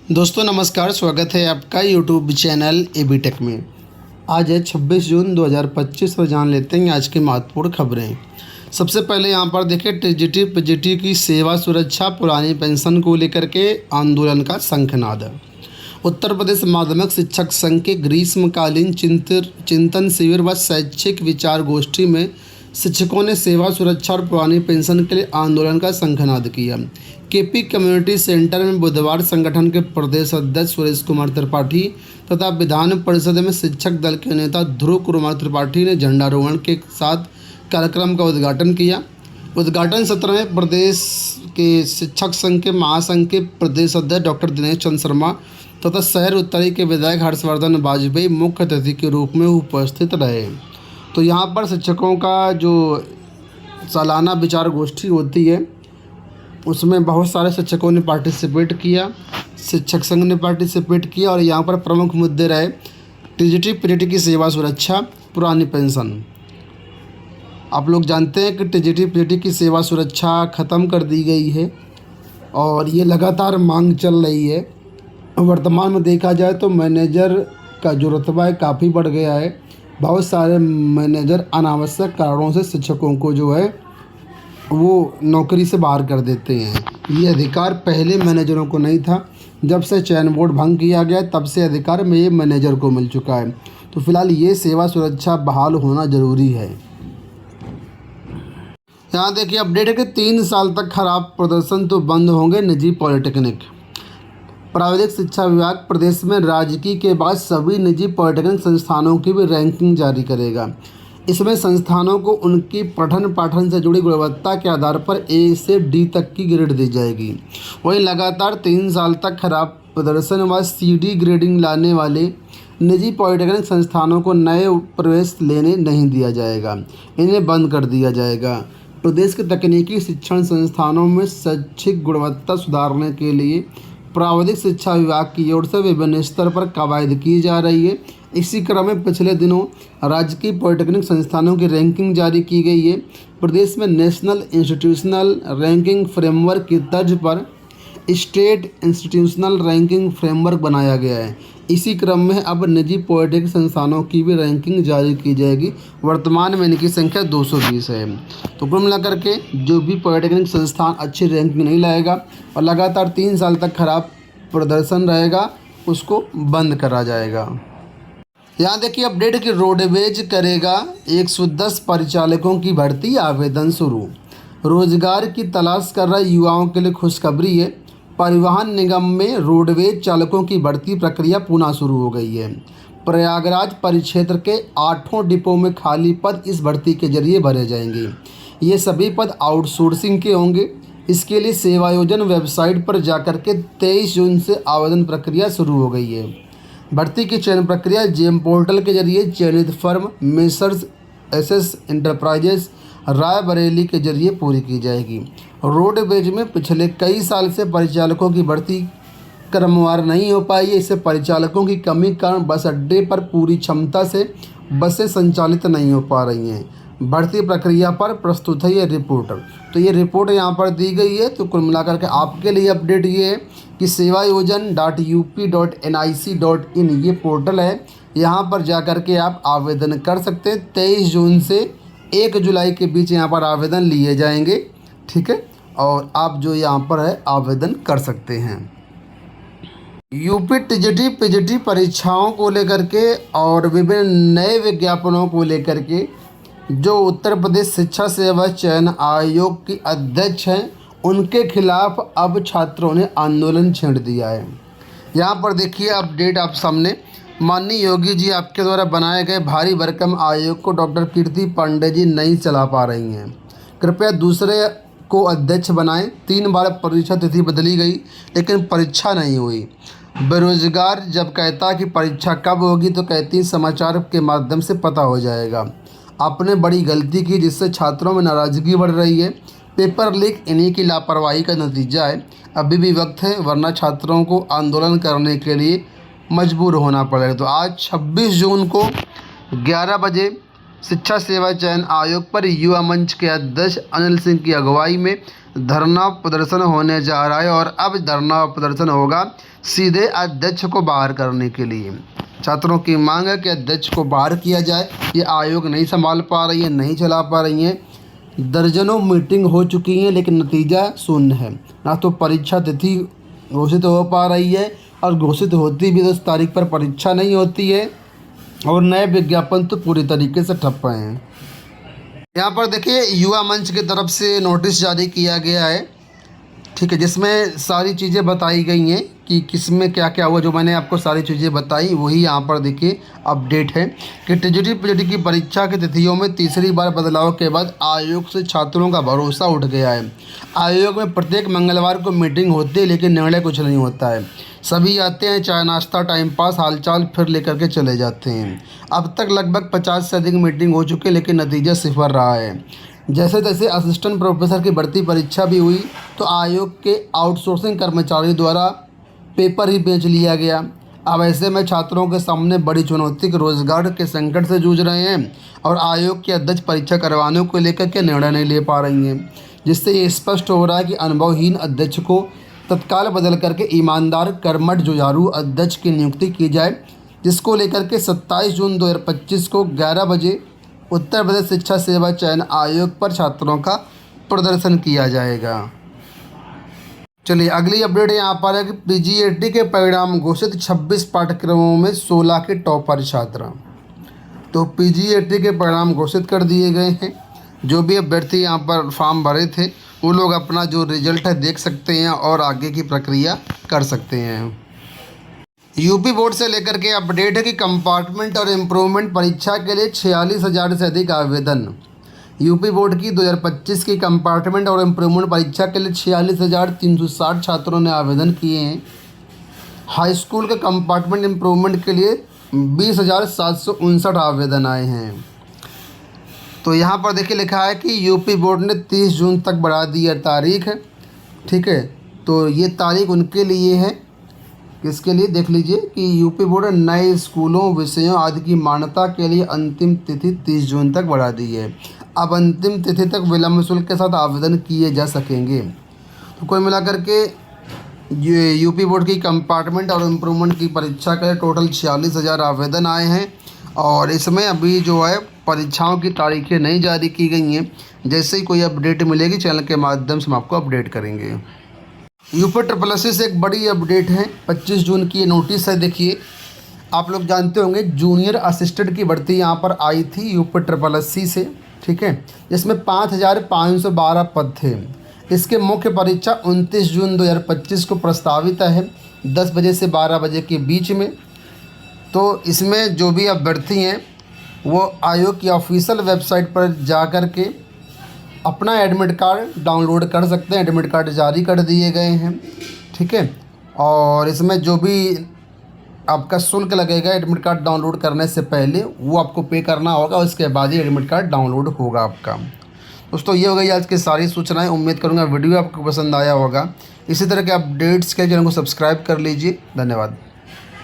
दोस्तों नमस्कार, स्वागत है आपका यूट्यूब चैनल एबी टेक में। आज है 26 जून 2025 और जान लेते हैं आज की महत्वपूर्ण खबरें। सबसे पहले यहां पर देखें, टीजीटी पीजीटी की सेवा सुरक्षा पुरानी पेंशन को लेकर के आंदोलन का शंखनाद। उत्तर प्रदेश माध्यमिक शिक्षक संघ के ग्रीष्मकालीन चिंतन शिविर व शैक्षिक विचार गोष्ठी में शिक्षकों ने सेवा सुरक्षा और पुरानी पेंशन के लिए आंदोलन का शंखनाद किया। केपी कम्युनिटी सेंटर में बुधवार संगठन के प्रदेश अध्यक्ष सुरेश कुमार त्रिपाठी तथा विधान परिषद में शिक्षक दल के नेता ध्रुव कुमार त्रिपाठी ने झंडारोहण के साथ कार्यक्रम का उद्घाटन किया। उद्घाटन सत्र में प्रदेश के शिक्षक संघ के महासंघ के प्रदेश अध्यक्ष डॉक्टर दिनेश चंद्र शर्मा तथा शहर उत्तरी के विधायक हर्षवर्धन वाजपेयी मुख्य अतिथि के रूप में उपस्थित रहे। तो यहाँ पर शिक्षकों का जो सालाना विचार गोष्ठी होती है उसमें बहुत सारे शिक्षकों ने पार्टिसिपेट किया, शिक्षक संघ ने पार्टिसिपेट किया और यहाँ पर प्रमुख मुद्दे रहे टीजीटी पीजीटी की सेवा सुरक्षा, पुरानी पेंशन। आप लोग जानते हैं कि टीजीटी पीजीटी की सेवा सुरक्षा ख़त्म कर दी गई है और ये लगातार मांग चल रही है। वर्तमान में देखा जाए तो मैनेजर का जो रुतबा है काफ़ी बढ़ गया है। बहुत सारे मैनेजर अनावश्यक कारणों से शिक्षकों को जो है वो नौकरी से बाहर कर देते हैं। ये अधिकार पहले मैनेजरों को नहीं था, जब से चयन बोर्ड भंग किया गया तब से अधिकार में ये मैनेजर को मिल चुका है। तो फिलहाल ये सेवा सुरक्षा बहाल होना ज़रूरी है। यहाँ देखिए अपडेट है कि 3 साल तक खराब प्रदर्शन तो बंद होंगे निजी पॉलिटेक्निक। प्राविधिक शिक्षा विभाग प्रदेश में राजकीय के बाद सभी निजी पॉलिटेक्निक संस्थानों की भी रैंकिंग जारी करेगा। इसमें संस्थानों को उनकी पठन पाठन से जुड़ी गुणवत्ता के आधार पर ए से डी तक की ग्रेड दी जाएगी। वहीं लगातार 3 साल तक खराब प्रदर्शन व सीडी ग्रेडिंग लाने वाले निजी पॉलिटेक्निक संस्थानों को नए प्रवेश लेने नहीं दिया जाएगा, इन्हें बंद कर दिया जाएगा। प्रदेश के तकनीकी शिक्षण संस्थानों में शैक्षिक गुणवत्ता सुधारने के लिए प्राविधिक शिक्षा विभाग की ओर से विभिन्न स्तर पर कवायद की जा रही है। इसी क्रम में पिछले दिनों राजकीय पॉलिटेक्निक संस्थानों की रैंकिंग जारी की गई है। प्रदेश में नेशनल इंस्टीट्यूशनल रैंकिंग फ्रेमवर्क की तर्ज पर स्टेट इंस्टीट्यूशनल रैंकिंग फ्रेमवर्क बनाया गया है। इसी क्रम में अब निजी पॉलिटेक्निक संस्थानों की भी रैंकिंग जारी की जाएगी। वर्तमान में इनकी संख्या 220 है। तो कुल मिलाकर के जो भी पॉलिटेक्निक संस्थान अच्छी रैंकिंग नहीं लाएगा और लगातार 3 साल तक खराब प्रदर्शन रहेगा उसको बंद करा जाएगा। यहाँ देखिए अपडेट कि रोडवेज करेगा 110 परिचालकों की भर्ती, आवेदन शुरू। रोजगार की तलाश कर रहे युवाओं के लिए खुशखबरी है। परिवहन निगम में रोडवेज चालकों की भर्ती प्रक्रिया पुनः शुरू हो गई है। प्रयागराज परिक्षेत्र के 8 डिपो में खाली पद इस भर्ती के जरिए भरे जाएंगे। ये सभी पद आउटसोर्सिंग के होंगे। इसके लिए सेवायोजन वेबसाइट पर जाकर के 23 जून से आवेदन प्रक्रिया शुरू हो गई है। भर्ती की चयन प्रक्रिया जेम पोर्टल के जरिए चयनित firm messrs SS enterprises Raebareli के जरिए पूरी की जाएगी। रोडवेज में पिछले कई साल से परिचालकों की भर्ती क्रमवार नहीं हो पाई है। इससे परिचालकों की कमी के कारण बस अड्डे पर पूरी क्षमता से बसें संचालित नहीं हो पा रही हैं। भर्ती प्रक्रिया पर प्रस्तुत है ये रिपोर्ट। तो ये रिपोर्ट यहाँ पर दी गई है। तो कुल मिलाकर के आपके लिए अपडेट ये है कि sevayojan.up.nic.in ये पोर्टल है। यहाँ पर जाकर के आप आवेदन कर सकते हैं। 23 जून से 1 जुलाई के बीच यहाँ पर आवेदन लिए जाएंगे, ठीक है, और आप जो यहाँ पर है आवेदन कर सकते हैं। यूपी टीजीटी पीजीटी परीक्षाओं को लेकर के और विभिन्न नए विज्ञापनों को लेकर के जो उत्तर प्रदेश शिक्षा सेवा चयन आयोग की अध्यक्ष हैं उनके खिलाफ अब छात्रों ने आंदोलन छेड़ दिया है। यहाँ पर देखिए अपडेट आप सामने। माननीय योगी जी आपके द्वारा बनाए गए भारी भरकम आयोग को डॉक्टर कीर्ति पांडे जी नहीं चला पा रही हैं। कृपया दूसरे को अध्यक्ष बनाएं। 3 बार परीक्षा तिथि बदली गई लेकिन परीक्षा नहीं हुई। बेरोजगार जब कहता कि परीक्षा कब होगी तो कहती समाचार के माध्यम से पता हो जाएगा। आपने बड़ी गलती की जिससे छात्रों में नाराज़गी बढ़ रही है। पेपर लीक इन्हीं की लापरवाही का नतीजा है। अभी भी वक्त है, वरना छात्रों को आंदोलन करने के लिए मजबूर होना पड़ेगा। तो आज 26 जून को 11 बजे शिक्षा सेवा चयन आयोग पर युवा मंच के अध्यक्ष अनिल सिंह की अगुवाई में धरना प्रदर्शन होने जा रहा है और अब धरना प्रदर्शन होगा सीधे अध्यक्ष को बाहर करने के लिए। छात्रों की मांग है कि अध्यक्ष को बाहर किया जाए। ये आयोग नहीं संभाल पा रही है, नहीं चला पा रही हैं। दर्जनों मीटिंग हो चुकी हैं लेकिन नतीजा शून्य है। ना तो परीक्षा तिथि घोषित हो पा रही है और घोषित होती भी 10 तारीख पर परीक्षा नहीं होती है और नए विज्ञापन तो पूरी तरीके से ठप हैं। यहाँ पर देखिए युवा मंच की तरफ से नोटिस जारी किया गया है, ठीक है, जिसमें सारी चीज़ें बताई गई हैं कि किस में क्या क्या हुआ। जो मैंने आपको सारी चीज़ें बताई वही यहाँ पर देखिए अपडेट है कि टीजीटी पीजीटी की परीक्षा की तिथियों में तीसरी बार बदलाव के बाद आयोग से छात्रों का भरोसा उठ गया है। आयोग में प्रत्येक मंगलवार को मीटिंग होती है लेकिन निर्णय कुछ नहीं होता है। सभी आते हैं, चाय नाश्ता, टाइम पास, हालचाल फिर लेकर के चले जाते हैं। अब तक लगभग 50 से अधिक मीटिंग हो चुकी है लेकिन नतीजा सिफर रहा है। जैसे तैसे असिस्टेंट प्रोफेसर की भर्ती परीक्षा भी हुई तो आयोग के आउटसोर्सिंग कर्मचारियों द्वारा पेपर ही बेच लिया गया। अब ऐसे में छात्रों के सामने बड़ी चुनौती के रोजगार के संकट से जूझ रहे हैं और आयोग के अध्यक्ष परीक्षा करवाने को लेकर के निर्णय नहीं ले पा रही हैं, जिससे ये स्पष्ट हो रहा है कि अनुभवहीन अध्यक्ष को तत्काल बदल करके ईमानदार, कर्मठ, जुझारू अध्यक्ष की नियुक्ति की जाए, जिसको लेकर के 27 जून 2025 को 11 बजे उत्तर प्रदेश शिक्षा सेवा चयन आयोग पर छात्रों का प्रदर्शन किया जाएगा। चलिए अगली अपडेट यहाँ पर है कि पीजीईटी के परिणाम घोषित, 26 पाठ्यक्रमों में 16 के टॉपर छात्र। तो पीजीईटी के परिणाम घोषित कर दिए गए हैं। जो भी अभ्यर्थी यहाँ पर फॉर्म भरे थे वो लोग अपना जो रिजल्ट है देख सकते हैं और आगे की प्रक्रिया कर सकते हैं। यूपी बोर्ड से लेकर के अपडेट है कि कंपार्टमेंट और इम्प्रूवमेंट परीक्षा के लिए 46,000 से अधिक आवेदन। यूपी बोर्ड की 2025 की कंपार्टमेंट और इम्प्रूवमेंट परीक्षा के लिए 46,360 छात्रों ने आवेदन किए हैं। हाई स्कूल के कंपार्टमेंट इम्प्रूवमेंट के लिए 20,759 आवेदन आए हैं। तो यहाँ पर देखिए लिखा है कि यूपी बोर्ड ने 30 जून तक बढ़ा दी है तारीख, ठीक है। तो ये तारीख उनके लिए है, किसके लिए देख लीजिए कि यूपी बोर्ड ने नए स्कूलों, विषयों आदि की मान्यता के लिए अंतिम तिथि 30 जून तक बढ़ा दी है। अब अंतिम तिथि तक विलम्ब शुल्क के साथ आवेदन किए जा सकेंगे। तो कुल मिलाकर के ये यूपी बोर्ड की कंपार्टमेंट और इम्प्रूवमेंट की परीक्षा के टोटल 46,000 आवेदन आए हैं और इसमें अभी जो है परीक्षाओं की तारीखें नहीं जारी की गई हैं। जैसे ही कोई अपडेट मिलेगी चैनल के माध्यम से हम आपको अपडेट करेंगे। यूपी SSSC से एक बड़ी अपडेट है, 25 जून की ये नोटिस है। देखिए आप लोग जानते होंगे जूनियर असिस्टेंट की भर्ती यहाँ पर आई थी यूपी SSSC से, ठीक है, जिसमें 5,512 पद थे। इसके मुख्य परीक्षा 29 जून 2025 को प्रस्तावित है 10 बजे से 12 बजे के बीच में। तो इसमें जो भी अभ्यर्थी हैं वो आयोग की ऑफिशियल वेबसाइट पर जा कर के अपना एडमिट कार्ड डाउनलोड कर सकते हैं। एडमिट कार्ड जारी कर दिए गए हैं, ठीक है। और इसमें जो भी आपका शुल्क लगेगा एडमिट कार्ड डाउनलोड करने से पहले वो आपको पे करना होगा और इसके बाद ही एडमिट कार्ड डाउनलोड होगा आपका। दोस्तों ये हो गई आज की सारी सूचनाएं। उम्मीद करूंगा वीडियो आपको पसंद आया होगा। इसी तरह के अपडेट्स के चैनल को सब्सक्राइब कर लीजिए। धन्यवाद।